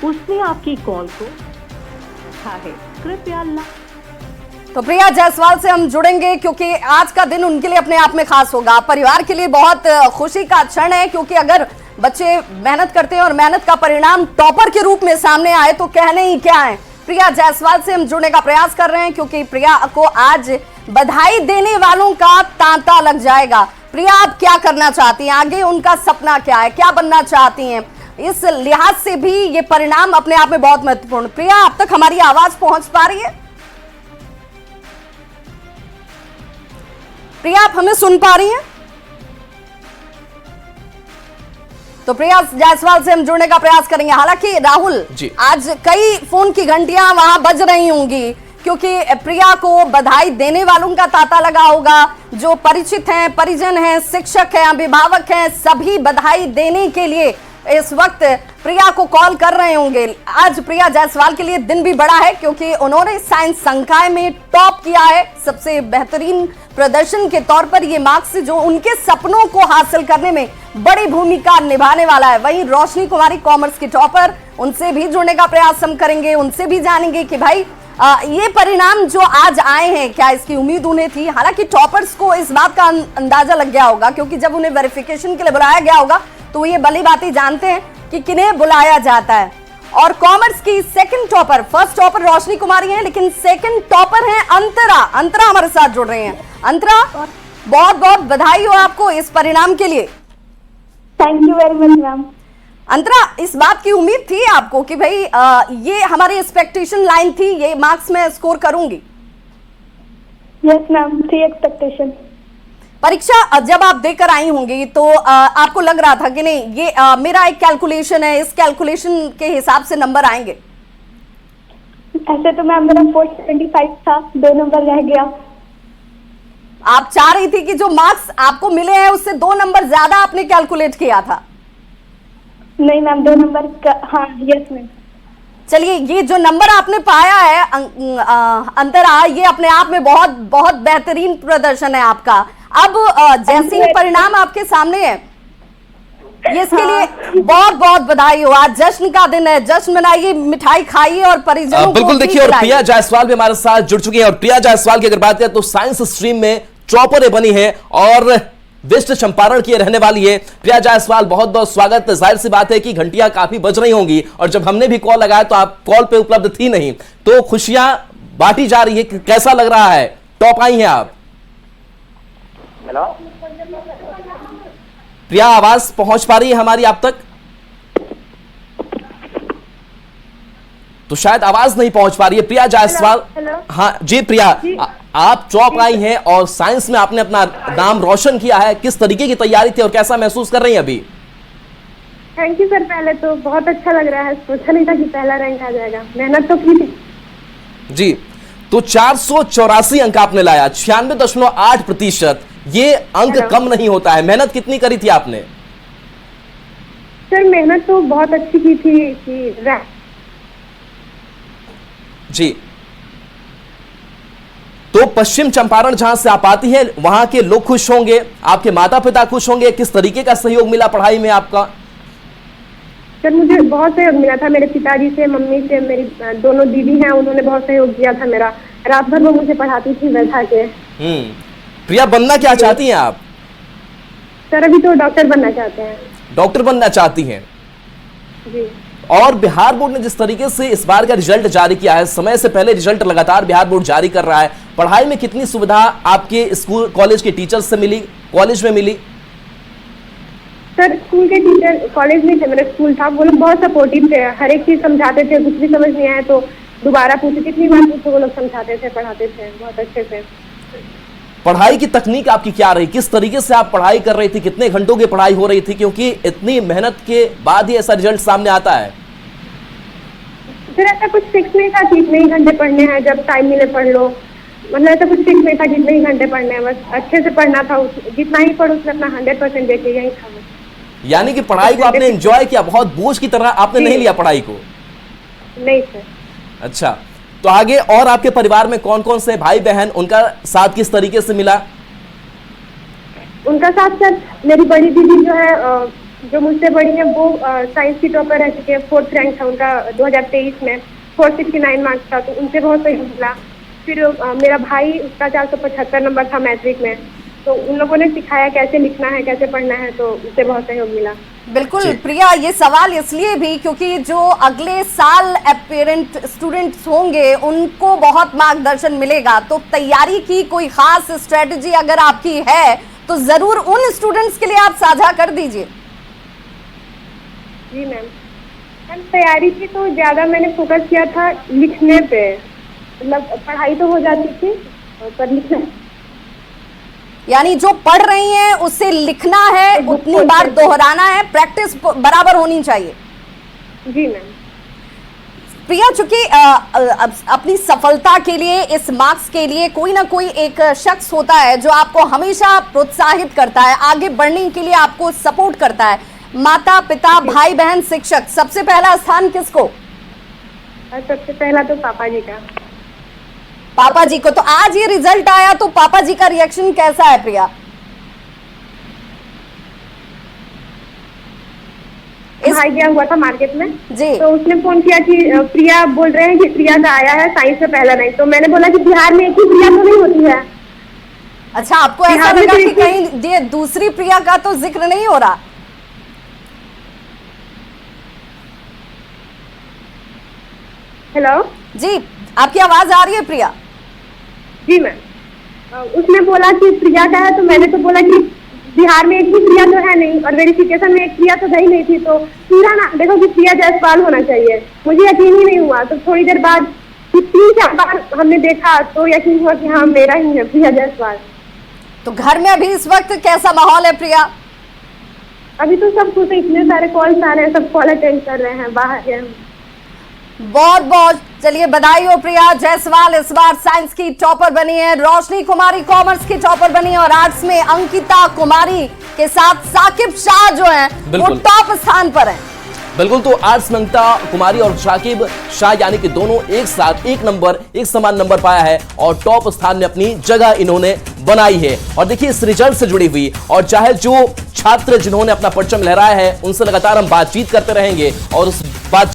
उसने आपकी कॉल को उठा है, कृपया तो प्रिया जायसवाल से हम जुड़ेंगे क्योंकि आज का दिन उनके लिए अपने आप में खास होगा, परिवार के लिए बहुत खुशी का क्षण है, क्योंकि अगर बच्चे मेहनत करते हैं और मेहनत का परिणाम टॉपर के रूप में सामने आए तो कहने ही क्या है। प्रिया जायसवाल से हम जुड़ने का प्रयास कर रहे हैं क्योंकि प्रिया को आज बधाई देने वालों का तांता लग जाएगा। प्रिया, आप क्या करना चाहती हैं, आगे उनका सपना क्या है, क्या बनना चाहती हैं, इस लिहाज से भी ये परिणाम अपने आप में बहुत महत्वपूर्ण। प्रिया, अब तक हमारी आवाज पहुंच पा रही है? प्रिया, आप हमें सुन पा रही हैं? तो प्रिया जायसवाल से हम जुड़ने का प्रयास करेंगे। हालांकि राहुल, आज कई फोन की घंटियां वहां बज रही होंगी क्योंकि प्रिया को बधाई देने वालों का तांता लगा होगा। जो परिचित हैं, परिजन हैं, शिक्षक हैं, अभिभावक हैं, सभी बधाई देने के लिए इस वक्त प्रिया को कॉल कर रहे होंगे। आज प्रिया जायसवाल के लिए दिन भी बड़ा है क्योंकि उन्होंने साइंस संकाय में टॉप किया है। सबसे बेहतरीन प्रदर्शन के तौर पर ये मार्क्स जो उनके सपनों को हासिल करने में बड़ी भूमिका निभाने वाला है। वहीं रोशनी कुमारी कॉमर्स की टॉपर, उनसे भी जुड़ने का प्रयास हम करेंगे, उनसे भी जानेंगे कि भाई ये परिणाम जो आज आए हैं, क्या इसकी उम्मीद उन्हें थी। हालांकि टॉपर्स को इस बात का अंदाजा लग गया होगा क्योंकि जब उन्हें वेरिफिकेशन के लिए बुलाया गया होगा तो ये भली बातें जानते हैं कि किन्हें बुलाया जाता है। और कॉमर्स की सेकंड टॉपर, फर्स्ट टॉपर रोशनी कुमारी हैं, लेकिन सेकंड टॉपर हैं अंतरा। अंतरा हमारे साथ जुड़ रहे हैं। अंतरा, बहुत बहुत बधाई हो आपको इस परिणाम के लिए। Thank you very much ma'am. Antara, इस बात की उम्मीद थी आपको कि भाई ये हमारी एक्सपेक्टेशन लाइन थी, ये मार्क्स मैं स्कोर करूंगी? यस मैम, थी एक्सपेक्टेशन। परीक्षा जब आप देकर आई होंगी तो आपको लग रहा था कि नहीं ये मेरा एक कैलकुलेशन है, इस कैलकुलेशन के हिसाब से नंबर आएंगे? ऐसे तो मैम मेरा 475 था, 2 नंबर रह गया। आप चाह रही थी कि जो मार्क्स आपको मिले हैं उससे 2 नंबर ज्यादा आपने कैलकुलेट किया था? नहीं मैम, 2 नंबर हाँ, यस मैम। चलिए, ये जो नंबर आपने पाया है अंतरा, ये अपने आप में बहुत बहुत बेहतरीन प्रदर्शन है आपका। अब जैसे ही परिणाम आपके सामने है, ये इसके लिए बहुत बहुत बधाई हो। आज जश्न का दिन है, जश्न मनाइए, मिठाई खाइए और परिजनों को बिल्कुल देखिए। और प्रिया जायसवाल भी हमारे साथ जुड़ चुकी है। और प्रिया जायसवाल की अगर बात करें तो साइंस स्ट्रीम में टॉपर बनी है और वेस्ट चंपारण की रहने वाली है। प्रिया जायसवाल, बहुत बहुत स्वागत। जाहिर सी बात है कि घंटियां काफी बज रही होंगी और जब हमने भी कॉल लगाया तो आप कॉल पे उपलब्ध थी नहीं, तो खुशियां बांटी जा रही है। कैसा लग रहा है, टॉप आई हैं आप? हेलो प्रिया, आवाज पहुंच पा रही है हमारी आप तक? तो शायद आवाज नहीं पहुंच पा रही है। प्रिया जायसवाल, हाँ जी प्रिया, आप टॉप आई हैं और साइंस में आपने अपना नाम रोशन किया है। किस तरीके की तैयारी थी और कैसा महसूस कर रही हैं अभी? Thank you sir. पहले तो बहुत अच्छा लग रहा है, सोचा नहीं था कि पहला रैंक आ जाएगा, मेहनत तो की थी जी। तो 484 अंक आपने लाया, 96.8%। ये अंक कम नहीं होता है। मेहनत कितनी करी थी आपने? सर मेहनत तो बहुत अच्छी की थी कि जी। तो पश्चिम चंपारण जहां से आप आती हैं, वहां के लोग खुश होंगे, आपके माता पिता खुश होंगे। किस तरीके का सहयोग मिला पढ़ाई में आपका? सर मुझे बहुत सहयोग मिला था, मेरे पिताजी से, मम्मी से, मेरी दोनों दीदी हैं, उन्होंने बहुत सहयोग किया था मेरा। रात भर वो मुझे पढ़ाती थी बैठा के। प्रिया, बनना क्या चाहती हैं आप? सर अभी तो डॉक्टर बनना चाहते हैं। डॉक्टर बनना चाहती हैं जी। और बिहार बोर्ड ने जिस तरीके से इस बार का रिजल्ट जारी किया है, समय से पहले रिजल्ट लगातार बिहार बोर्ड जारी कर रहा है, पढ़ाई में कितनी सुविधा आपके स्कूल कॉलेज के टीचर्स से मिली, कॉलेज में मिली? सर स्कूल के टीचर, कॉलेज में थे, मेरा स्कूल था, वो लोग बहुत सपोर्टिव थे, हर एक चीज समझाते थे। कुछ भी समझ नहीं आया तो दोबारा पूछे, कितनी बार पूछो, वो लोग समझाते थे, पढ़ाते थे बहुत अच्छे से। पढ़ाई की तकनीक आपकी क्या रही, किस तरीके से आप पढ़ाई कर रही थी, कितने घंटों की पढ़ाई हो रही थी, क्योंकि इतनी मेहनत के बाद ही ऐसा रिजल्ट सामने आता है? फिर ऐसा कुछ फिक्स नहीं था कि इतने ही घंटे पढ़ने हैं, जब टाइम मिले पढ़ लो, मतलब ऐसा कुछ फिक्स नहीं था कि इतने ही घंटे पढ़ने हैं, बस अच्छे से पढ़ना था। जितना ही पढ़ो उसमें अपना 100% देके यही था। यानी कि पढ़ाई को आपने एंजॉय किया, बहुत बोझ की तरह आपने नहीं लिया पढ़ाई को? नहीं सर। अच्छा, तो आगे और आपके परिवार में कौन कौन से भाई बहन, उनका साथ किस तरीके से मिला? उनका साथ सर, मेरी बड़ी दीदी जो है जो मुझसे बड़ी है वो साइंस की टॉपर रह चुके हैं, 4th रैंक था उनका 2023 में, 469 मार्क्स था, तो उनसे बहुत सहयोग मिला। फिर मेरा भाई, उसका 475 नंबर था मैट्रिक में, तो उन लोगों ने सिखाया कैसे लिखना है, कैसे पढ़ना है, तो उससे बहुत सहयोग मिला। बिल्कुल प्रिया, ये सवाल इसलिए भी क्योंकि जो अगले साल एस्पिरेंट स्टूडेंट्स होंगे उनको बहुत मार्गदर्शन मिलेगा, तो तैयारी की कोई खास स्ट्रेटजी अगर आपकी है तो जरूर उन स्टूडेंट्स के लिए आप साझा कर दीजिए। जी मैम, तैयारी की तो ज़्यादा मैंने फोकस किया था लिखने पे, मतलब पढ़ाई तो हो जाती थी पर लिखना, यानी जो पढ़ रही हैं उससे लिखना है, उतनी बार दोहराना है, प्रैक्टिस बराबर होनी चाहिए। जी मैम। प्रिया, चूंकि अपनी सफलता के लिए, इस मार्क्स के लिए कोई ना कोई एक शख्स होता है जो आपको हमेशा प्रोत्साहित करता है, आगे बढ़ने के लिए आपको सपोर्ट करता है, माता पिता, भाई बहन, शिक्षक, सबसे पहला स्थान किसको? सबसे पहला तो पापा जी का। पापा जी को। तो आज ये रिजल्ट आया तो पापा जी का रिएक्शन कैसा है प्रिया? भाई गया हुआ था मार्केट में जी, तो उसने फोन किया कि प्रिया बोल रहे हैं कि प्रिया का आया है साइंस में पहला रैंक, तो मैंने बोला कि बिहार में एक ही प्रिया तो नहीं होती है। अच्छा, आपको ऐसा लगा कि कहीं ये दूसरी प्रिया का तो जिक्र नहीं हो रहा? हेलो जी, आपकी आवाज आ रही है प्रिया? जी मैम। उसने बोला कि प्रिया का है, तो मैंने तो बोला कि बिहार में एक ही प्रिया तो है नहीं, और वेरिफिकेशन में एक प्रिया तो गई नहीं थी, तो पूरा ना देखो कि प्रिया जायसवाल होना चाहिए। मुझे यकीन ही नहीं हुआ, तो थोड़ी देर बाद 3-4 बार हमने देखा तो यकीन हुआ कि हाँ मेरा ही है प्रिया जायसवाल। तो घर में अभी इस वक्त कैसा माहौल है प्रिया? अभी तो सब कुछ, इतने सारे कॉल्स आ रहे हैं, सब कॉल अटेंड कर रहे हैं, बाहर गए हैं। बहुत बहुत चलिए बधाई हो प्रिया जायसवाल, इस बार साइंस की टॉपर बनी है। रोशनी कुमारी कॉमर्स की टॉपर बनी है, और आर्ट्स में अंकिता कुमारी के साथ साकिब शाह जो हैं वो टॉप स्थान पर हैं। बिल्कुल, तो आर्ट्स में अंकिता कुमारी और साकिब शाह यानी कि दोनों एक साथ एक समान नंबर पाया है और टॉप स्थान में अपनी जगह इन्होंने बनाई है। और देखिए इस रिजल्ट से जुड़ी हुई और चाहे जो छात्र जिन्होंने अपना परचम लहराया है उनसे लगातार हम बातचीत करते रहेंगे और उस बात